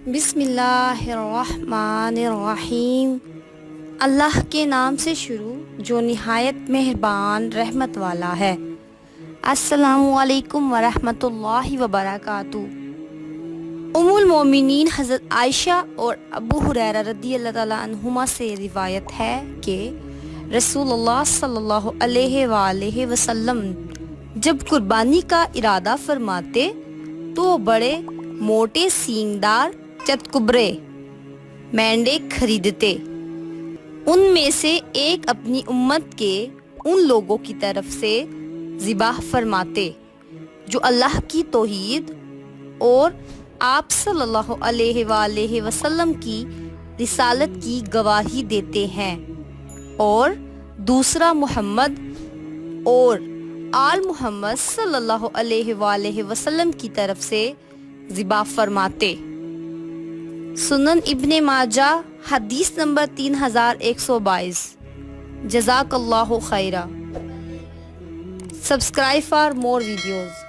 بسم اللہ الرحمن الرحیم۔ اللہ کے نام سے شروع جو نہایت مہربان رحمت والا ہے۔ السلام علیکم ورحمۃ اللہ وبرکاتہ۔ ام المومنین حضرت عائشہ اور ابو ہریرہ رضی اللہ تعالیٰ عنہما سے روایت ہے کہ رسول اللہ صلی اللہ علیہ وآلہ وسلم جب قربانی کا ارادہ فرماتے تو بڑے موٹے سینگدار چتکبرے مینڈے خریدتے، ان میں سے ایک اپنی امت کے ان لوگوں کی طرف سے ذبح فرماتے جو اللہ کی توحید اور آپ صلی اللہ علیہ وآلہ وسلم کی رسالت کی گواہی دیتے ہیں، اور دوسرا محمد اور آل محمد صلی اللہ علیہ وآلہ وسلم کی طرف سے ذبح فرماتے۔ سنن ابن ماجہ حدیث نمبر 3122۔ جزاک اللہ خیرہ۔ Subscribe for more videos.